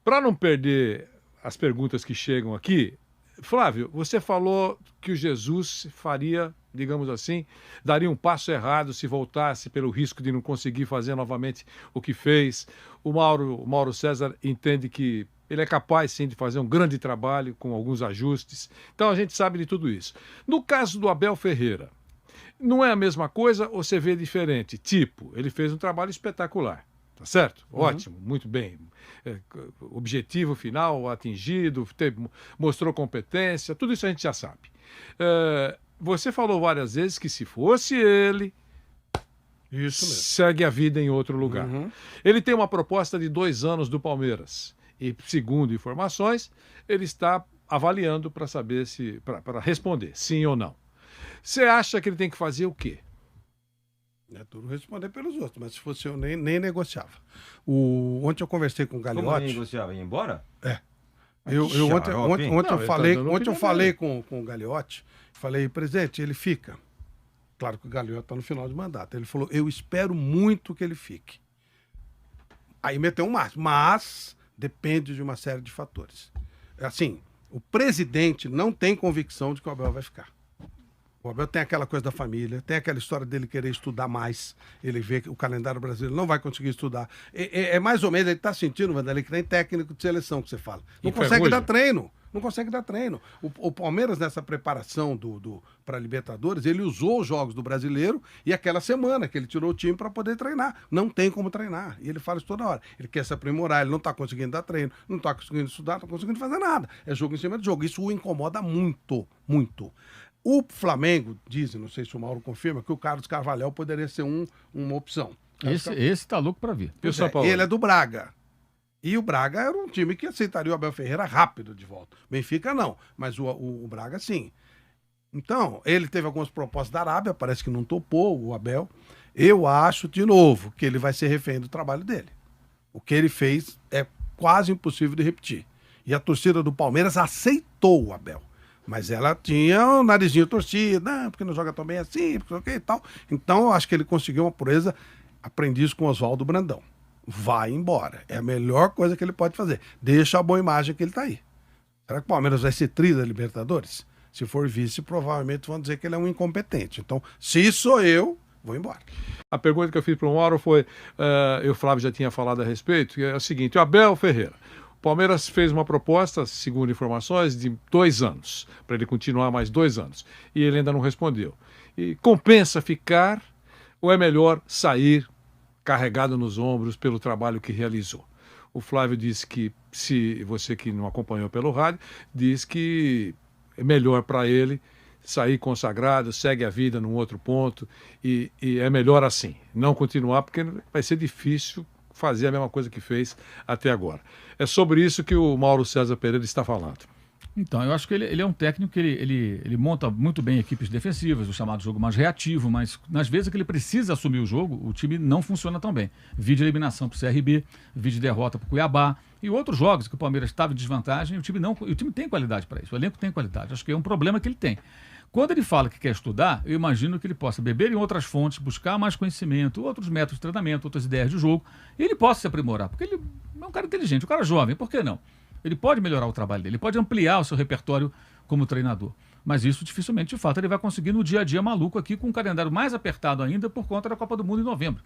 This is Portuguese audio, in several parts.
Para não perder as perguntas que chegam aqui, Flávio, você falou que o Jesus faria, digamos assim, daria um passo errado se voltasse pelo risco de não conseguir fazer novamente o que fez. O Mauro César entende que ele é capaz, sim, de fazer um grande trabalho com alguns ajustes. Então a gente sabe de tudo isso. No caso do Abel Ferreira, não é a mesma coisa ou você vê diferente? Tipo, ele fez um trabalho espetacular. Tá certo? Ótimo, muito bem. É, objetivo final atingido, mostrou competência, tudo isso a gente já sabe. Você falou várias vezes que se fosse ele, Isso mesmo. segue a vida em outro lugar. Ele tem uma proposta de 2 anos do Palmeiras. E, segundo informações, ele está avaliando para saber se. para responder, sim ou não. Você acha que ele tem que fazer o quê? É tudo responder pelos outros, mas se fosse eu, nem negociava. Ontem eu conversei com o Como Gagliotti. negociava? Ia embora? Ontem Não, eu ele falei, tá dando ontem eu opinião falei dele. com o Gagliotti, falei, presidente, ele fica. Claro que o Gagliotti está no final de mandato. Ele falou, eu espero muito que ele fique. Aí meteu um mas depende de uma série de fatores. Assim, o presidente não tem convicção de que o Abel vai ficar. O Abel tem aquela coisa da família, tem aquela história dele querer estudar mais. Ele vê que o calendário brasileiro não vai conseguir estudar. É mais ou menos, ele está sentindo, Vanderlei, que nem técnico de seleção que você fala. Não consegue dar treino. Não consegue dar treino. O Palmeiras, nessa preparação para a Libertadores, ele usou os jogos do Brasileiro e aquela semana que ele tirou o time para poder treinar. Não tem como treinar. E ele fala isso toda hora. Ele quer se aprimorar, ele não está conseguindo dar treino, não está conseguindo estudar, não está conseguindo fazer nada. É jogo em cima de jogo. Isso o incomoda muito, muito. O Flamengo, dizem, não sei se o Mauro confirma, que o Carlos Carvalhal poderia ser uma opção. Esse tá louco para vir. Ele é do Braga. E o Braga era um time que aceitaria o Abel Ferreira rápido de volta. Benfica não, mas o Braga sim. Então, ele teve algumas propostas da Arábia, parece que não topou o Abel. Eu acho, de novo, que ele vai ser refém do trabalho dele. O que ele fez é quase impossível de repetir. E a torcida do Palmeiras aceitou o Abel. Mas ela tinha o narizinho torcido, porque não joga tão bem assim, porque ok e tal. Então, eu acho que ele conseguiu uma pureza, aprendiz com Oswaldo Brandão. Vai embora. É a melhor coisa que ele pode fazer. Deixa a boa imagem que ele tá aí. Será que o Palmeiras vai ser tri da Libertadores? Se for vice, provavelmente vão dizer que ele é um incompetente. Então, se sou eu, vou embora. A pergunta que eu fiz para o Mauro foi, o Flávio já tinha falado a respeito, que é o seguinte, o Abel Ferreira, o Palmeiras fez uma proposta, segundo informações, de 2 anos, para ele continuar mais 2 anos. E ele ainda não respondeu. E compensa ficar ou é melhor sair carregado nos ombros pelo trabalho que realizou? O Flávio disse que, se você que não acompanhou pelo rádio, diz que é melhor para ele sair consagrado, segue a vida num outro ponto e é melhor assim, não continuar, porque vai ser difícil fazer a mesma coisa que fez até agora. É sobre isso que o Mauro César Pereira está falando. Então, eu acho que ele é um técnico que ele monta muito bem equipes defensivas, o chamado jogo mais reativo, mas nas vezes que ele precisa assumir o jogo, o time não funciona tão bem. Vídeo eliminação para o CRB, vídeo derrota para o Cuiabá e outros jogos que o Palmeiras estava em desvantagem, o time tem qualidade para isso, o elenco tem qualidade. Acho que é um problema que ele tem. Quando ele fala que quer estudar, eu imagino que ele possa beber em outras fontes, buscar mais conhecimento, outros métodos de treinamento, outras ideias de jogo, e ele possa se aprimorar, porque ele é um cara inteligente, um cara jovem, por que não? Ele pode melhorar o trabalho dele, ele pode ampliar o seu repertório como treinador. Mas isso dificilmente, de fato, ele vai conseguir no dia a dia maluco aqui, com um calendário mais apertado ainda por conta da Copa do Mundo em novembro.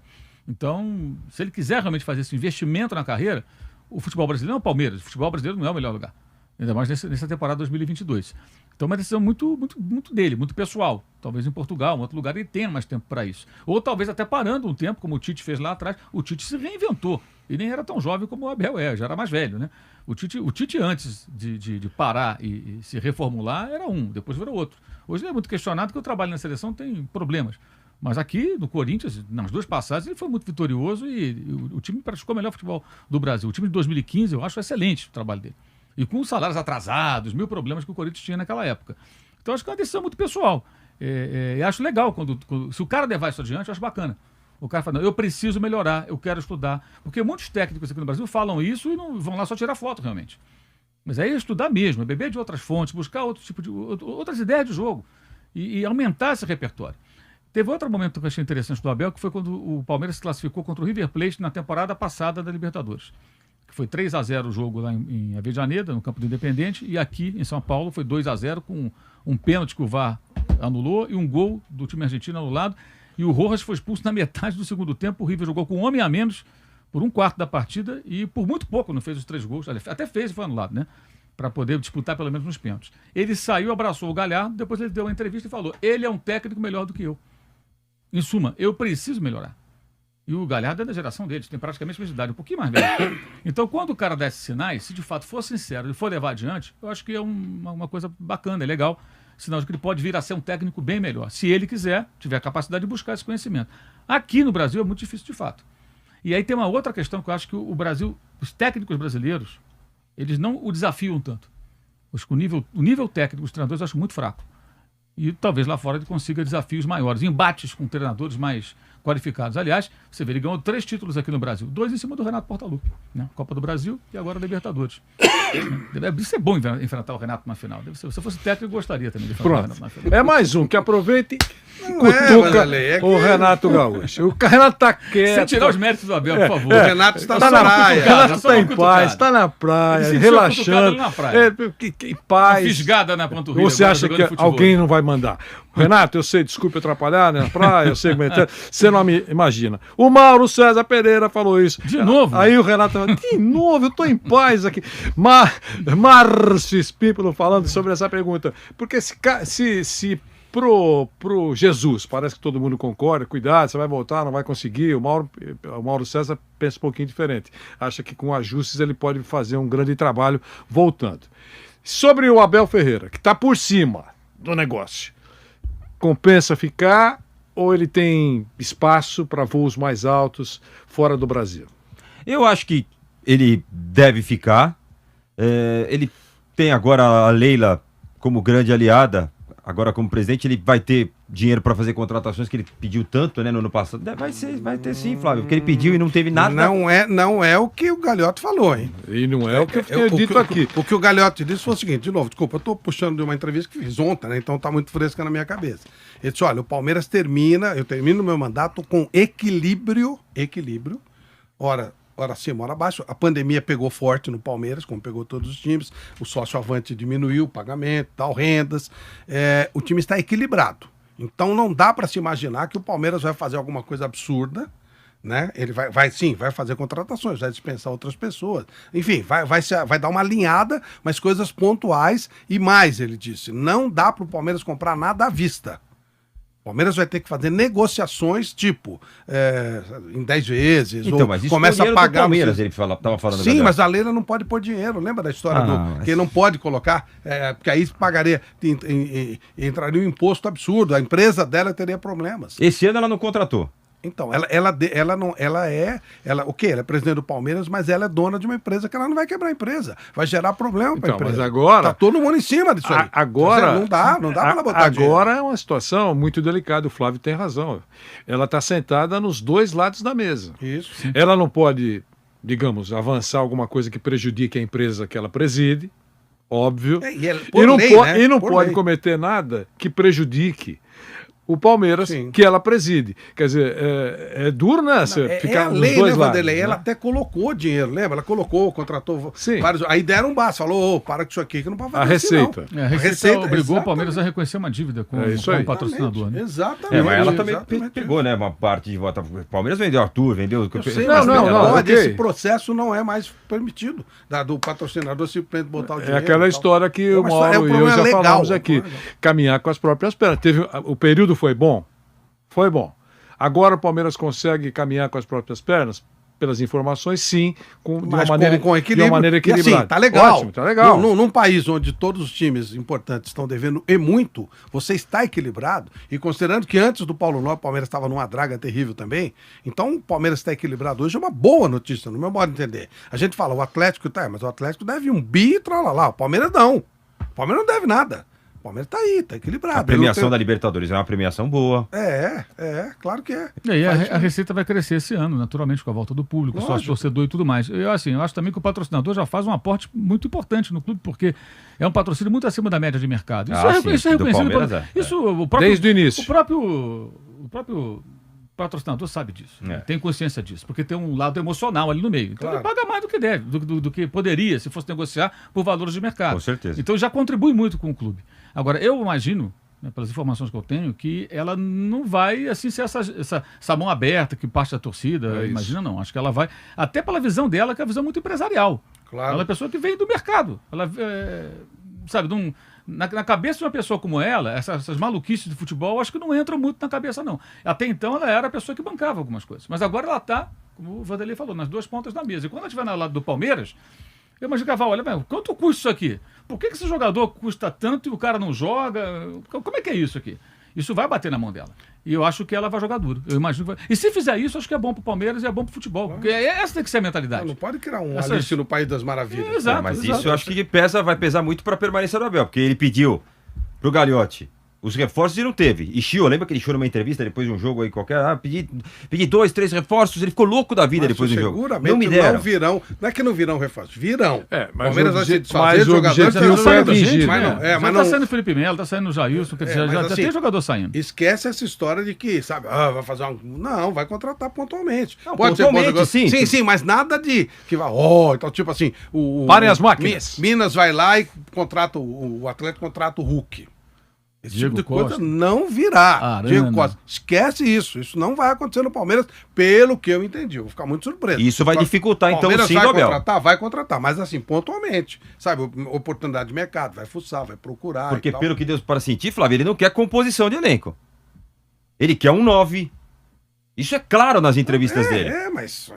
Então, se ele quiser realmente fazer esse investimento na carreira, o futebol brasileiro não é o Palmeiras, o futebol brasileiro não é o melhor lugar. Ainda mais nessa temporada 2022. Então é uma decisão muito, muito, muito dele, muito pessoal. Talvez em Portugal, em outro lugar, ele tenha mais tempo para isso. Ou talvez até parando um tempo, como o Tite fez lá atrás. O Tite se reinventou. E nem era tão jovem como o Abel já era mais velho, né? O Tite antes de parar e se reformular, era um, depois virou outro. Hoje ele é muito questionado porque o trabalho na seleção tem problemas. Mas aqui, no Corinthians, nas 2 passagens, ele foi muito vitorioso e o time praticou o melhor futebol do Brasil. O time de 2015, eu acho excelente o trabalho dele. E com os salários atrasados, 1000 problemas que o Corinthians tinha naquela época. Então, acho que é uma decisão muito pessoal. E acho legal, se o cara levar isso adiante, eu acho bacana. O cara fala, não, eu preciso melhorar, eu quero estudar. Porque muitos técnicos aqui no Brasil falam isso e não vão lá só tirar foto, realmente. Mas aí é estudar mesmo, é beber de outras fontes, buscar outras ideias de jogo e aumentar esse repertório. Teve outro momento que eu achei interessante do Abel, que foi quando o Palmeiras se classificou contra o River Plate na temporada passada da Libertadores. que foi 3-0 o jogo lá em Avejaneda, no campo do Independente, e aqui em São Paulo foi 2-0 com um pênalti que o VAR anulou e um gol do time argentino anulado. E o Rojas foi expulso na metade do segundo tempo. O River jogou com um homem a menos por 1/4 da partida e por muito pouco não fez os 3 gols. Até fez e foi anulado, né? Para poder disputar pelo menos nos pênaltis. Ele saiu, abraçou o Galhardo, depois ele deu uma entrevista e falou: ele é um técnico melhor do que eu. Em suma, eu preciso melhorar. E o Galhardo é da geração deles, tem praticamente a mesma idade, um pouquinho mais velho. Então, quando o cara dá esses sinais, se de fato for sincero e for levar adiante, eu acho que é uma coisa bacana, é legal. Sinal de que ele pode vir a ser um técnico bem melhor, se ele quiser, tiver a capacidade de buscar esse conhecimento. Aqui no Brasil é muito difícil de fato. E aí tem uma outra questão que eu acho que o Brasil, os técnicos brasileiros, eles não o desafiam tanto. Acho que o nível técnico dos treinadores eu acho muito fraco. E talvez lá fora ele consiga desafios maiores, embates com treinadores mais qualificados. Aliás, você vê, ele ganhou 3 títulos aqui no Brasil, 2 em cima do Renato Portaluppi, né? Copa do Brasil e agora a Libertadores. Deve ser bom enfrentar o Renato na final. Se eu fosse técnico, eu gostaria também de enfrentar o Renato na final. É mais um que aproveita e cutuca o Renato Gaúcho. O Renato tá quieto. Sem tirar os méritos do Abel, por favor. O Renato está Tá na na praia. O Renato Só está uma em cutucada. paz, está na praia, Ele sentiu uma relaxando. cutucada ali na praia. Que paz. Uma fisgada na panturrilha. Você agora acha jogando que futebol. alguém não vai mandar? Renato, eu sei, desculpe atrapalhar, né, na praia, eu sei como é que é. Você não me imagina. O Mauro César Pereira falou isso. De novo? Aí o Renato falou, de novo, eu estou em paz aqui. Márcio Espímpolo falando sobre essa pergunta. Porque se pro Jesus, parece que todo mundo concorda, cuidado, você vai voltar, não vai conseguir. O Mauro César pensa um pouquinho diferente. Acha que com ajustes ele pode fazer um grande trabalho voltando. Sobre o Abel Ferreira, que está por cima do negócio, compensa ficar ou ele tem espaço para voos mais altos fora do Brasil? Eu acho que ele deve ficar. Ele tem agora a Leila como grande aliada. Agora, como presidente, ele vai ter dinheiro para fazer contratações que ele pediu tanto, né, no ano passado. Vai ter sim, Flávio, porque ele pediu e não teve nada. Não é o que o Galhote falou, hein? E não é o que eu tenho dito aqui. O que o Galhote disse foi o seguinte, de novo, desculpa, eu tô puxando de uma entrevista que fiz ontem, né? Então tá muito fresca na minha cabeça. Ele disse, olha, o Palmeiras eu termino meu mandato com equilíbrio, ora acima, ora abaixo. A pandemia pegou forte no Palmeiras, como pegou todos os times. O sócio avante diminuiu o pagamento, tal, rendas. O time está equilibrado. Então não dá para se imaginar que o Palmeiras vai fazer alguma coisa absurda, né? Ele vai fazer contratações, vai dispensar outras pessoas. Enfim, vai dar uma alinhada, mas coisas pontuais. E mais, ele disse, não dá para o Palmeiras comprar nada à vista. O Palmeiras vai ter que fazer negociações, tipo, em 10 vezes, então, ou mas isso começa a pagar... Palmeiras, ele estava falando. Sim, mas a Leila não pode pôr dinheiro, lembra da história que ele não pode colocar, porque aí pagaria, entraria um imposto absurdo, a empresa dela teria problemas. Esse ano ela não contratou. Então, ela é presidente do Palmeiras, mas ela é dona de uma empresa que ela não vai quebrar a empresa. Vai gerar problema para a empresa. Mas agora... Tá todo mundo em cima disso aí. Agora... Não dá para ela botar dinheiro. Agora é uma situação muito delicada, o Flávio tem razão. Ela está sentada nos dois lados da mesa. Isso. Sim. Ela não pode, digamos, avançar alguma coisa que prejudique a empresa que ela preside, óbvio. E não pode cometer nada que prejudique o Palmeiras, sim, que ela preside. Quer dizer, é duro, né? Ficar nos dois lados. Né? Ela até colocou dinheiro, lembra? Ela colocou, contratou vários. Aí deram um basta, falou, para com isso aqui que não pode fazer a receita. Não. A Receita obrigou o Palmeiras a reconhecer uma dívida com o patrocinador. Né? Exatamente. Mas ela também pegou, né? Uma parte de voto. O Palmeiras vendeu Arthur, vendeu... Não, esse processo não é mais permitido do patrocinador simplesmente botar o dinheiro. É aquela história que o Mauro e eu já falamos aqui. Caminhar com as próprias pernas. O período foi bom? Foi bom. Agora o Palmeiras consegue caminhar com as próprias pernas? Pelas informações, sim, de uma maneira equilibrada. E assim, tá legal. Ótimo, tá legal. Num país onde todos os times importantes estão devendo e muito, você está equilibrado, e considerando que antes do Paulo Nobre o Palmeiras estava numa draga terrível também, então o Palmeiras está equilibrado hoje é uma boa notícia, no meu modo de entender. A gente fala, o Atlético mas o Atlético deve 1 bi e tralalá. O Palmeiras não. O Palmeiras não deve nada. O Palmeiras tá aí, tá equilibrado. A premiação da Libertadores é uma premiação boa. Claro que é. E aí a receita vai crescer esse ano, naturalmente, com a volta do público, sócio torcedor e tudo mais. Eu acho também que o patrocinador já faz um aporte muito importante no clube, porque é um patrocínio muito acima da média de mercado. Isso é reconhecido. Desde o início. O próprio patrocinador sabe disso, É. tem consciência disso, porque tem um lado emocional ali no meio. Então Claro. ele paga mais do que deve, do que poderia se fosse negociar por valores de mercado. Com certeza. Então já contribui muito com o clube. Agora, eu imagino, né, pelas informações que eu tenho, que ela não vai assim ser essa mão aberta que parte da torcida. É isso. Imagina não. Acho que ela vai, até pela visão dela, que é a visão muito empresarial. Claro. Ela é uma pessoa que veio do mercado. Ela, sabe, na cabeça de uma pessoa como ela, essas maluquices de futebol, acho que não entram muito na cabeça, não. Até então ela era a pessoa que bancava algumas coisas. Mas agora ela está, como o Vanderlei falou, nas duas pontas da mesa. E quando ela estiver no lado do Palmeiras, eu imagino que ela vai, olha, quanto custa isso aqui? Por que esse jogador custa tanto e o cara não joga? Como é que é isso aqui? Isso vai bater na mão dela. E eu acho que ela vai jogar duro. Eu imagino que vai. E se fizer isso, acho que é bom pro Palmeiras e é bom pro futebol. Porque essa tem que ser a mentalidade. Não pode criar um Essas- Alice no País das Maravilhas. Exato. Mas isso eu acho que vai pesar muito para a permanência do Abel, porque ele pediu pro Gagliotti os reforços e não teve. E Chiu, lembra que ele chiou numa entrevista depois de um jogo aí qualquer? Pedi 2, 3 reforços, ele ficou louco da vida Mas depois do jogo. seguramente Não me deram. virão. Não é que não virão reforços, virão. É, mas Palmeiras o vai se obje- desfazer mas de o jogadores. objetivo Não, foi sai atingir, gente, né? mas não, já mas tá não, saindo o Felipe Melo, tá saindo o Jailson, quer dizer, mas já assim, tem jogador saindo. esquece essa história de que, sabe, vai fazer Não, vai contratar pontualmente. Não, Pode ser bom pontualmente, jogador. sim. Sim, mas nada de que vai, então tipo assim, Parem as máquinas. Minas vai lá e contrata o Atlético contrata o Hulk. Esse Diego tipo de Costa. coisa não virá. Arana. Diego Costa, esquece isso. Isso não vai acontecer no Palmeiras, pelo que eu entendi. Eu vou ficar muito surpreso. Isso vai dificultar, então, Palmeiras sim, vai do Abel. contratar? Vai contratar, mas assim, pontualmente. Sabe, oportunidade de mercado, vai fuçar, vai procurar. Porque e tal. pelo que Deus para sentir, Flávio, ele não quer composição de elenco. Ele quer um 9. Isso é claro nas entrevistas dele. Mas